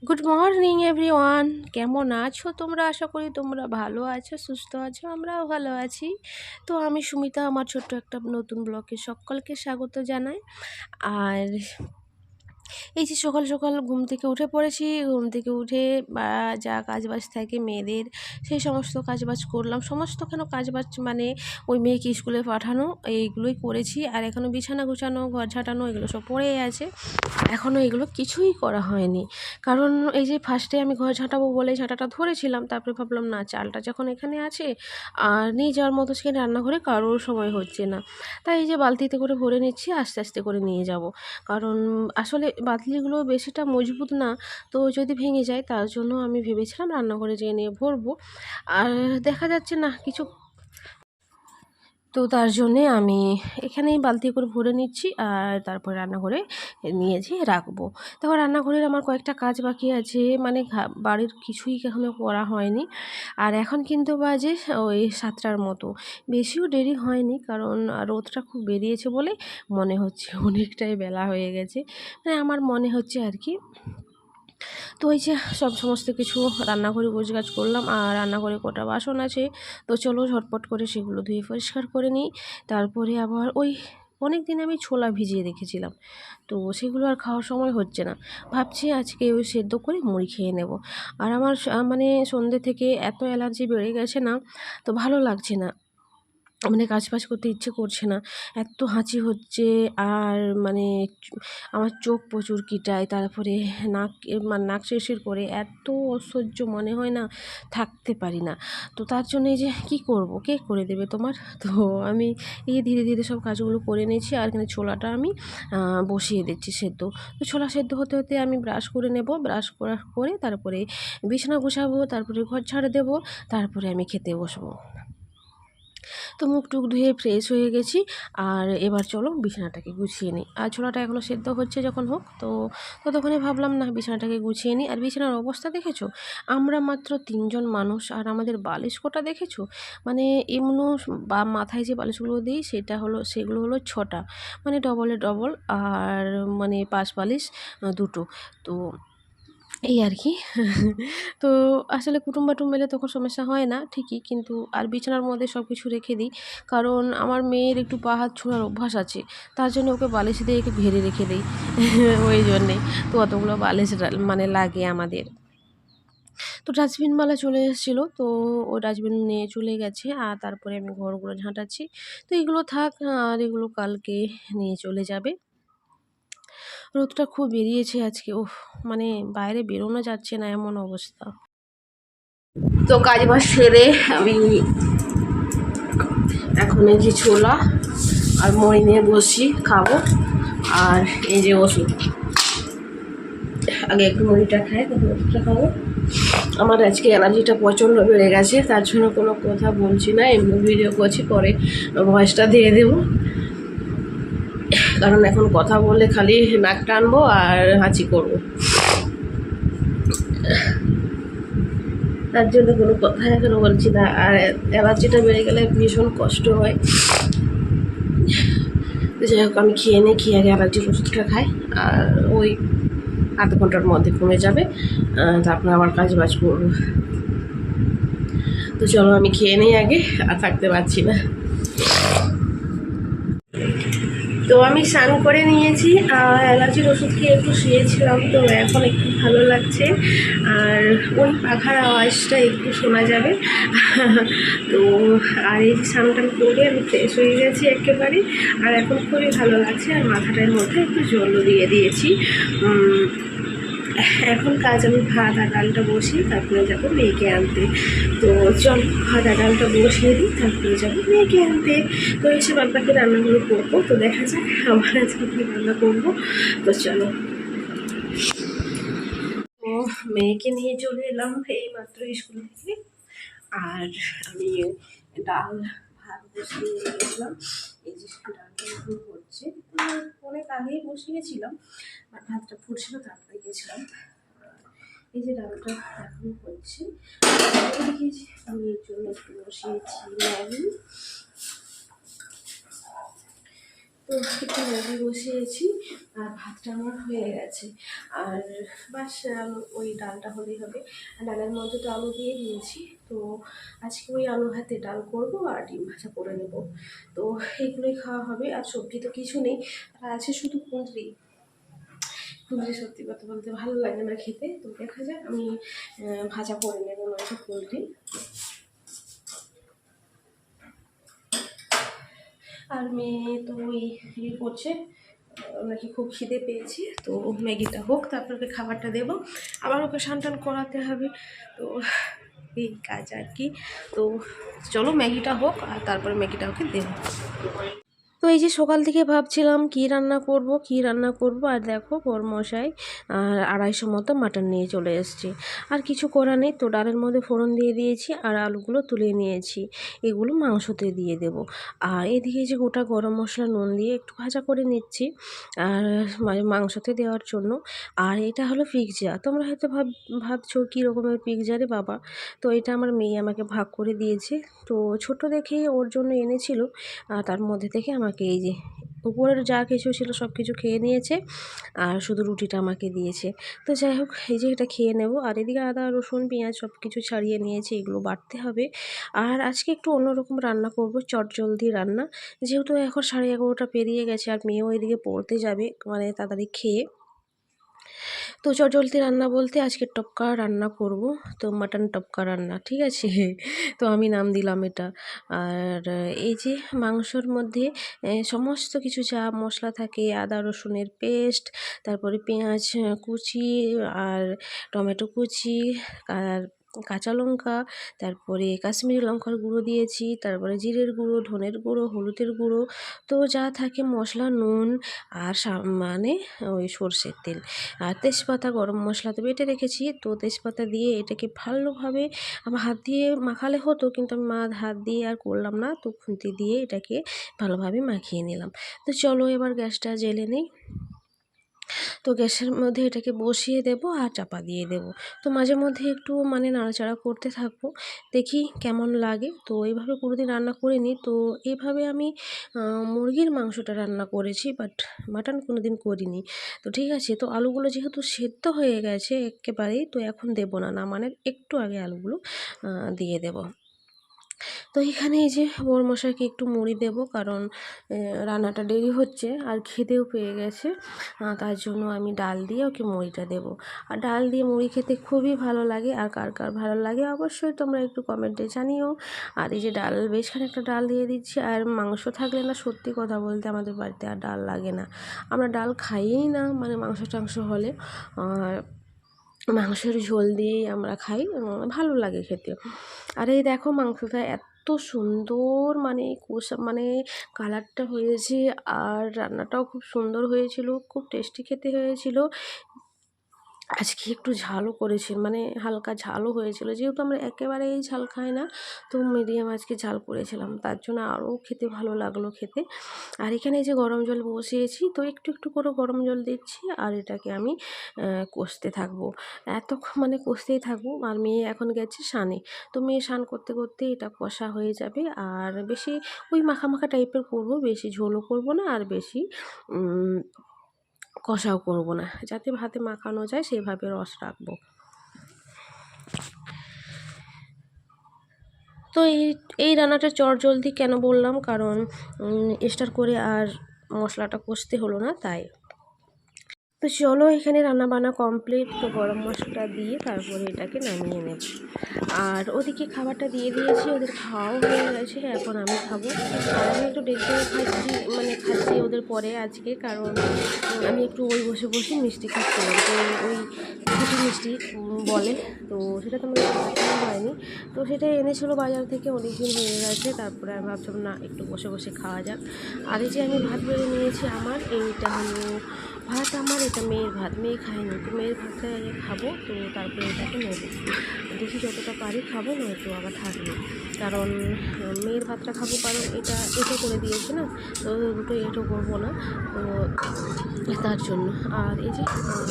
Good morning everyone, কেমন আছো তোমরা? আশা করি তোমরা ভালো আছো, সুস্থ আছো, আমরাও ভালো আছি। তো আমি সুমিতা, আমার ছোট্ট একটা নতুন ব্লগে সকলকে স্বাগত জানাই। আর এই যে সকাল সকাল ঘুম থেকে উঠে পড়েছি। ঘুম থেকে উঠে বা যা কাজবাজ থাকে মেয়েদের, সেই সমস্ত কাজবাজ করলাম। সমস্ত কেন কাজবাজ মানে ওই মেয়েকে স্কুলে পাঠানো, এইগুলোই করেছি। আর এখনও বিছানা গুছানো, ঘর ঝাঁটানো এগুলো সব পড়েই আছে। এখনও এগুলো কিছুই করা হয়নি, কারণ এই যে ফার্স্টে আমি ঘর ঝাঁটাবো বলে ঝাঁটাটা ধরেছিলাম, তারপরে ভাবলাম না, চালটা যখন এখানে আছে আর নিয়ে যাওয়ার মতো সেখানে রান্নাঘরে কারোর সময় হচ্ছে না, তাই এই যে বালতিতে করে ভরে নিচ্ছি, আস্তে আস্তে করে নিয়ে যাব। কারণ আসলে বালতিগুলো বেশিটা মজবুত না, তো যদি ভেঙে যায় তার জন্য আমি ভেবেছিলাম রান্নাঘরে যেয়ে নিয়ে ভরবো। আর দেখা যাচ্ছে না কিছু, তো তার জন্যে আমি এখানেই বালতি করে ভরে নিচ্ছি আর তারপর রান্নাঘরে নিয়ে যেয়ে রাখবো। তারপর রান্নাঘরের আমার কয়েকটা কাজ বাকি আছে, মানে বাড়ির কিছুই এখনও করা হয়নি। আর এখন কিন্তু বাজে ওই 7টার মতো, বেশিও দেরি হয়নি, কারণ রোদটা খুব বেরিয়েছে বলে মনে হচ্ছে অনেকটাই বেলা হয়ে গেছে, মানে আমার মনে হচ্ছে আর কি। তো ওই যে সমস্ত কিছু রান্নাঘরে গোছগাছ করলাম, আর রান্নাঘরে কটা বাসন আছে, তো চলো ঝটপট করে সেগুলো ধুয়ে পরিষ্কার করে নিই। তারপরে আবার ওই অনেক দিন আমি ছোলা ভিজিয়ে রেখেছিলাম, তো সেগুলো আর খাওয়ার সময় হচ্ছে না। ভাবছি আজকে ওই সেদ্ধ করে মুড়ি খেয়ে নেব। আর আমার মানে সন্ধ্যে থেকে এত অ্যালার্জি বেড়ে গেছে না, তো ভালো লাগছে না, মানে কাজ বাজ করতে ইচ্ছে করছে না, এত হাঁচি হচ্ছে। আর মানে আমার চোখ প্রচুর কিটায়, তারপরে নাক মানে নাক শিরশির করে, এত অসহ্য মনে হয় না, থাকতে পারি না। তো তার জন্য এই যে কী করব, কে করে দেবে তোমার? তো আমি এই ধীরে ধীরে সব কাজগুলো করে নিয়েছি। আর এখানে ছোলাটা আমি বসিয়ে দিচ্ছি সেদ্ধ। তো ছোলা সেদ্ধ হতে হতে আমি ব্রাশ করে নেব, ব্রাশ করার পরে তারপরে বিছানা গোছাবো, তারপরে ঘর ঝাড় দেবো, তারপরে আমি খেতে বসবো। তো মুখ টুক ধুয়ে ফ্রেশ হয়ে গেছি। আর এবার চলো বিছানাটাকে গুছিয়ে নিই। আর ছোলাটা এখনও সেদ্ধ হচ্ছে, যখন হোক তো ততক্ষণে ভাবলাম না বিছানাটাকে গুছিয়ে নিই। আর বিছানার অবস্থা দেখেছো? আমরা মাত্র 3জন মানুষ, আর আমাদের বালিশ কোটা দেখেছো? মানে এমনও বা মাথায় যে বালিশগুলো দিই সেগুলো হলো 6টা, মানে ডবলে ডবল, আর মানে 5 বালিশ দুটো। তো এই আর কি। তো আসলে কুটুম-বাটুম এলে তখন সমস্যা হয় না ঠিকই, কিন্তু আর বিছানার মধ্যে সব কিছু রেখে দিই, কারণ আমার মেয়ের একটু পা হাত ছোঁড়ার অভ্যাস আছে, তার জন্য ওকে বালিশ দিয়ে একটু ঘেরে রেখে দিই। ওই জন্যেই তো অতগুলো বালিশ মানে লাগে আমাদের। তো ডাস্টবিনওয়ালা চলে এসেছিলো, তো ও ডাস্টবিন নিয়ে চলে গেছে। আর তারপরে আমি ঘরগুলো ঝাঁটাচ্ছি। তো এগুলো থাক, আর এগুলো কালকে নিয়ে চলে যাবে। রোদটা খুব বেরিয়েছে আজকে, উফ, মানে বাইরে বেরোনো যাচ্ছে না এমন অবস্থা। তো কাজ বাজ সেরে আমি এখন এই যে ছোলা আর মুড়ি নিয়ে বসছি, খাবো। আর এই যে ওষুধ, আগে একটু মুড়িটা খাই, তারপর ওষুধটা খাবো। আমার আজকে অ্যালার্জিটা প্রচণ্ড বেড়ে গেছে, তার জন্য কোনো কথা বলছি না, এমনি ভিডিও করছি, পরে ভয়েসটা দিয়ে দেবো। কারণ এখন কথা বললে খালি নাক টানবো আর হাঁচি করবো, তার জন্য কোনো কথা এখনো বলছি না। আর অ্যালার্জিটা বেড়ে গেলে ভীষণ কষ্ট হয়। যাই হোক, আমি খেয়ে নিই, খেয়ে আগে অ্যালার্জির ওষুধটা খাই, আর ওই আধ ঘন্টার মধ্যে কমে যাবে, তারপর আবার কাজ বাজ করবো। তো চলো আমি খেয়ে নিই আগে, আর থাকতে পারছি না। তো আমি স্নান করে নিয়েছি, আর অ্যালার্জির ওষুধ খেয়ে একটু শুয়েছিলাম, তো এখন একটু ভালো লাগছে। আর ওই পাখার আওয়াজটা একটু শোনা যাবে। তো আর এই স্নান টান করে আমি ফ্রেশ হয়ে গেছি একেবারে, আর এখন খুবই ভালো লাগছে। আর মাথাটার মধ্যে একটু জলও দিয়ে দিয়েছি। এখন কাজ, আমি ভাত আর ডালটা বসিয়ে তারপরে যাবো মেয়েকে আনতে। তো চল ভাত আর ডালটা বসিয়ে দিই, তারপরে যাবো মেয়েকে আনতে। তো এসে বাদবাকি রান্নাগুলো করবো, তো দেখা যাক আমার আজকে কী রান্না করবো। তো চলো। তো মেয়েকে নিয়ে চলে এলাম এই মাত্র স্কুল থেকে। আর আমি ডাল ভাত বসিয়ে রেখেছিলাম, এই যে ডালটা এখন হচ্ছে, অনেক আগেই বসিয়েছিলাম, আর ভাতটা ফুটছিল তারপরে গেছিলাম। এই যে ডালটা এখন হচ্ছে, আমি এর জন্য একটু বসিয়েছি ম্যাগি। তো একটু ম্যাগি বসিয়েছি আর ভাতটা আমার হয়ে গেছে। আর বাস ওই ডালটা হলেই হবে। আর ডালের মধ্যে তো আলু দিয়ে দিয়েছি। তো আজকে ওই আলু ভাতে ডাল করব আর ডিম ভাজা করে নেব। তো এগুলোই খাওয়া হবে। আর সবজি তো কিছু নেই, আর আছে শুধু কুঁদরি। কুঁদরি সত্যি কথা বলতে ভালো লাগে না খেতে। তো দেখা যাক, আমি ভাজা করে নেবো নয়তো কুঁদরি। আর মেয়ে তো ওই ইয়ে করছে, নাকি খুব খিদে পেয়েছে। তো ম্যাগিটা হোক, তারপরে খাবারটা দেবো, আবার ওকে স্নান টান করাতে হবে। তো এই কাজ আর কি। তো চলো ম্যাগিটা হোক আর তারপরে ম্যাগিটা ওকে দেবো। তো এই যে সকাল থেকে ভাবছিলাম কি রান্না করব, আর দেখো বরমশাই আর 250 মতো মাটন নিয়ে চলে এসেছি। আর কিছু করা নেই, তো ডালের মধ্যে ফোড়ন দিয়ে দিয়েছি আর আলুগুলো তুলে নিয়েছি, এগুলো মাংসতে দিয়ে দেব। আর এদিকে যে গোটা গরম মশলা নুন দিয়ে একটু ভাজা করে নিচ্ছি আর মাংসতে দেওয়ার জন্য। আর এটা হলো পিৎজা। তোমরা হয়তো ভাবছো কী রকমের পিৎজা রে বাবা। তো এটা আমার মেয়ে আমাকে ভাগ করে দিয়েছে। তো ছোট দেখে ওর জন্য এনেছিল, তার মধ্যে থেকে আমাকে এই যে উপরের যা কিছু ছিল সব কিছু খেয়ে নিয়েছে, আর শুধু রুটিটা আমাকে দিয়েছে। তো যাই হোক, এই যে এটা খেয়ে নেব। আর এদিকে আদা রসুন পেঁয়াজ সব কিছু ছাড়িয়ে নিয়েছি, এগুলো বাটতে হবে। আর আজকে একটু অন্যরকম রান্না করব, চটজলদি রান্না। যেহেতু এখন 11:30 পেরিয়ে গেছে আর মেয়েও এদিকে পড়তে যাবে, মানে তাড়াতাড়ি খেয়ে। তো চটজলদি রান্না বলতে আজকে টপকা রান্না করব। তো মাটন টপকা রান্না, ঠিক আছে। তো আমি নাম দিলাম এটা। আর এই যে মাংসর মধ্যে সমস্ত কিছু যা মশলা থাকে, আদা রসুনের পেস্ট, তারপরে পেঁয়াজ কুচি আর টমেটো কুচি আর কাঁচা লঙ্কা, তারপরে কাশ্মীরি লঙ্কার গুঁড়ো দিয়েছি, তারপরে জিরের গুঁড়ো, ধনের গুঁড়ো, হলুদের গুঁড়ো, তো যা থাকে মশলা, নুন আর মানে ওই সর্ষের তেল আর তেজপাতা, গরম মশলা তো বেটে রেখেছি। তো তেজপাতা দিয়ে এটাকে ভালোভাবে আমার হাত দিয়ে মাখালে হতো, কিন্তু আমি হাত দিয়ে আর করলাম না। তো খুন্তি দিয়ে এটাকে ভালোভাবে মাখিয়ে নিলাম। তো চলো এবার গ্যাসটা জ্বেলে নিই। তো গ্যাসের মধ্যে এটাকে বসিয়ে দেব আর চাপা দিয়ে দেব। তো মাঝে মধ্যে একটু মানে নাড়াচাড়া করতে থাকবো, দেখি কেমন লাগে। তো এইভাবে কোনোদিন রান্না করিনি। তো এইভাবে আমি মুরগির মাংসটা রান্না করেছি, বাট মাটন কোনোদিন করিনি। তো ঠিক আছে, তো আলুগুলো যেহেতু সেদ্ধ হয়ে গেছে একেবারেই, তো এখন দেবো না, নামানোর একটু আগে আলুগুলো দিয়ে দেব। তো এখানে এই যে বরমশাইকে একটু মুড়ি দেব, কারণ রান্নাটা দেরি হচ্ছে আর খিদেও পেয়ে গেছে। তার জন্য আমি ডাল দিয়ে ওকে মুড়িটা দেব। আর ডাল দিয়ে মুড়ি খেতে খুবই ভালো লাগে। আর কার কার ভালো লাগে অবশ্যই তোমরা একটু কমেন্টে জানিও। আর এই যে ডাল, বেশ খানিকটা ডাল দিয়ে দিচ্ছি। আর মাংস থাকলে না, সত্যি কথা বলতে আমাদের বাড়িতে আর ডাল লাগে না, আমরা ডাল খাইই না, মানে মাংস টাংস হলে। আর মাংসের ঝোল দিয়েই আমরা খাই, ভালো লাগে খেতে। আর এই দেখো মাংসটা এত সুন্দর, মানে কষা, মানে কালারটা হয়েছে, আর রান্নাটাও খুব সুন্দর হয়েছিল, খুব টেস্টি খেতে হয়েছিল। আজকে একটু ঝালও করেছে, মানে হালকা ঝালও হয়েছিল, যেহেতু আমরা একেবারেই ঝাল খাই না। তো মিডিয়াম আজকে ঝাল করেছিলাম, তার জন্য আরও খেতে ভালো লাগলো খেতে। আর এখানে যে গরম জল বসিয়েছি, তো একটু একটু করে গরম জল দিচ্ছি আর এটাকে আমি কষতে থাকবো, মানে কষতেই থাকবো। আর মেয়ে এখন গেছে স্নানে, তো মেয়ে স্নান করতে করতে এটা কষা হয়ে যাবে। আর বেশি ওই মাখা মাখা টাইপের করব, বেশি ঝোলও করব না আর বেশি কষাও করব না, যাতে ভাতে মাখানো যায় সেভাবে রস রাখবো। তো এই রান্নাটা চটজলদি কেন বললাম, কারণ স্টার করে আর মশলাটা কষতে হলো না, তাই। তো চলো এখানে রান্নাবান্না কমপ্লিট। তো গরম মশলা দিয়ে তারপরে এটাকে নামিয়ে নেব। আর ওদিকে খাবারটা দিয়ে দিয়েছি, ওদের খাওয়াও হয়ে গেছে, এখন আমি খাবো। আর আমি একটু দেরি করে খাচ্ছি ওদের পরে আজকে, কারণ আমি একটু ওই বসে বসে মিষ্টি খাচ্ছিলাম। তো ওই দুটো মিষ্টি বলে, তো সেটা তো আমাদের খাওয়া হয়নি। তো সেটা এনেছিল বাজার থেকে, অনেক দিন হয়ে গেছে। তারপরে আমি ভাবছিলাম না, একটু বসে বসে খাওয়া যাক। আর এই যে আমি ভাত বেড়ে নিয়েছি, আমার এইটা হলো ভাত, আমার এটা মেয়ের ভাত, মেয়ে খায়নি। তো মেয়ের ভাতটা আগে খাবো, তো তারপরে এটাকে নেব, দেখি যতটা পারি খাবো, নয়তো আবার থাকবে। কারণ মেয়ের ভাতটা খাবো, কারণ এটা এঁটো করে দিয়েছে না, তো দুটো এঁটো করবো না, তো তার জন্য। আর এই যে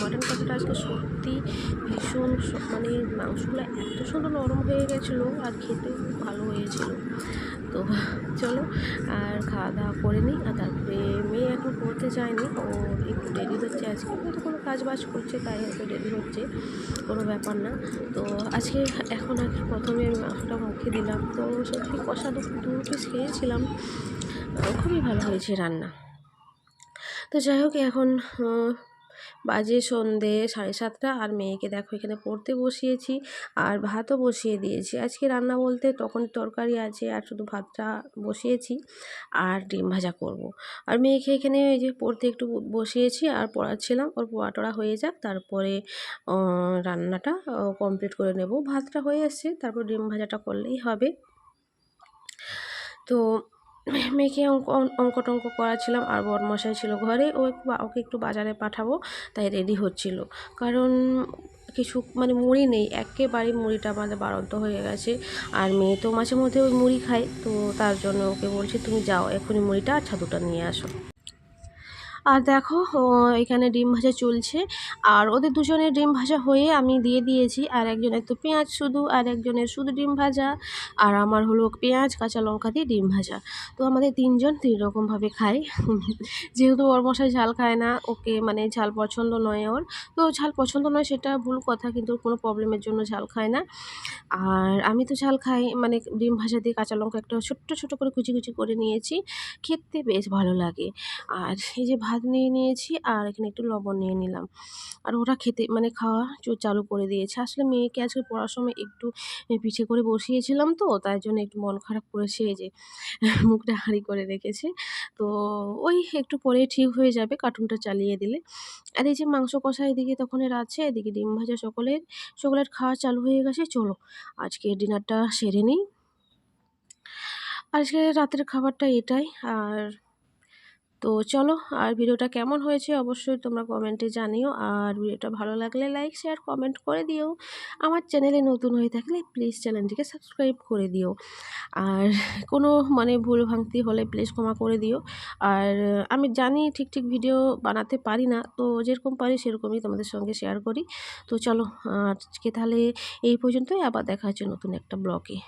মাটন কষাটা আজকে সত্যি ভীষণ, মানে মাংসগুলো এত সুন্দর নরম হয়ে গেছিলো আর খেতেও খুব ভালো হয়েছিল। তো চলো আর খাওয়া দাওয়া করে নিই। আর তারপরে মেয়ে এখন পড়তে যায়নি, ওর একটু দেরি হচ্ছে আজকে, হয়তো কোনো কাজ বাজ করছে তাই হয়তো দেরি হচ্ছে, কোনো ব্যাপার না। তো আজকে এখন আর কি প্রথমে আমি মাংসটা মুখে দিলাম, তো সত্যি কষা দু পিস খেয়েছিলাম, খুবই ভালো হয়েছে রান্না। তো যাই হোক এখন বাজে সন্ধে 7:30, আর মেয়েকে দেখো এখানে পড়তে বসিয়েছি আর ভাতও বসিয়ে দিয়েছি। আজকে রান্না বলতে তখন তরকারি আছে আর শুধু ভাতটা বসিয়েছি আর ডিম ভাজা করব। আর মেয়েকে এখানে এই যে পড়তে একটু বসিয়েছি আর পড়াচ্ছিলাম, ওর পড়াটা হয়ে যাক তারপরে রান্নাটা কমপ্লিট করে নেব। ভাতটা হয়ে এসছে, তারপর ডিম ভাজাটা করলেই হবে। তো মেয়েকে অঙ্ক টঙ্ক করাচ্ছিলাম আর বরমশাই ছিল ঘরে, ওকে একটু বাজারে পাঠাবো তাই রেডি হচ্ছিল। কারণ কিছু মানে মুড়ি নেই, একেবারে মুড়িটা আমাদের বাড়ন্ত হয়ে গেছে, আর মেয়ে তো মাঝে মধ্যে ওই মুড়ি খায়, তো তার জন্য ওকে বলছি তুমি যাও এখনই মুড়িটা আর ছাতুটা নিয়ে আসো। আর দেখো এখানে ডিম ভাজা চলছে, আর ওদের দুজনের ডিম ভাজা হয়ে আমি দিয়ে দিয়েছি, আর একজনের তো পেঁয়াজ শুধু, আর একজনের শুধু ডিম ভাজা, আর আমার হলো পেঁয়াজ কাঁচা লঙ্কা দিয়ে ডিম ভাজা। তো আমাদের তিনজন তিন রকমভাবে খাই। যেহেতু ওর মশাই ঝাল খায় না, ওকে মানে ঝাল পছন্দ নয় ওর, তো ঝাল পছন্দ নয় সেটা ভুল কথা, কিন্তু কোনো প্রবলেমের জন্য ঝাল খায় না। আর আমি তো ঝাল খাই, মানে ডিম ভাজা দিয়ে কাঁচা লঙ্কা একটা ছোট্ট ছোট করে কুচি কুচি করে নিয়েছি, খেতে বেশ ভালো লাগে। আর এই যে ভাত নিয়ে নিয়েছি আর এখানে একটু লবণ নিয়ে নিলাম, আর ওরা খেতে মানে খাওয়া চালু করে দিয়েছে। আসলে মেয়েকে আজকে পড়ার সময় একটু পিছিয়ে করে বসিয়েছিলাম, তো তাই জন্য একটু মন খারাপ করেছে, এই যে মুখটা হাঁড়ি করে রেখেছে। তো ওই একটু পরে ঠিক হয়ে যাবে কার্টুনটা চালিয়ে দিলে। আর এই যে মাংস কষা এদিকে তখনের আছে, এদিকে ডিম ভাজা সকলের খাওয়া চালু হয়ে গেছে। চলো আজকে ডিনারটা সেরে নিই। আজকে রাতের খাবারটা এটাই। আর তো চলো, আর ভিডিওটা কেমন হয়েছে অবশ্যই তোমরা কমেন্টে জানিও, আর ভিডিওটা ভালো লাগলে লাইক শেয়ার কমেন্ট করে দিও। আমার চ্যানেলে নতুন হয়ে থাকলে প্লিজ চ্যানেলটিকে সাবস্ক্রাইব করে দিও, আর কোনো মানে ভুল ভ্রান্তি হলে প্লিজ ক্ষমা করে দিও। আর আমি জানি ঠিক ঠিক ভিডিও বানাতে পারি না, তো যেরকম পারি সেরকমই তোমাদের সঙ্গে শেয়ার করি। তো চলো আজকে তাহলে এই পর্যন্তই, আবার দেখা হচ্ছে নতুন একটা ব্লগে।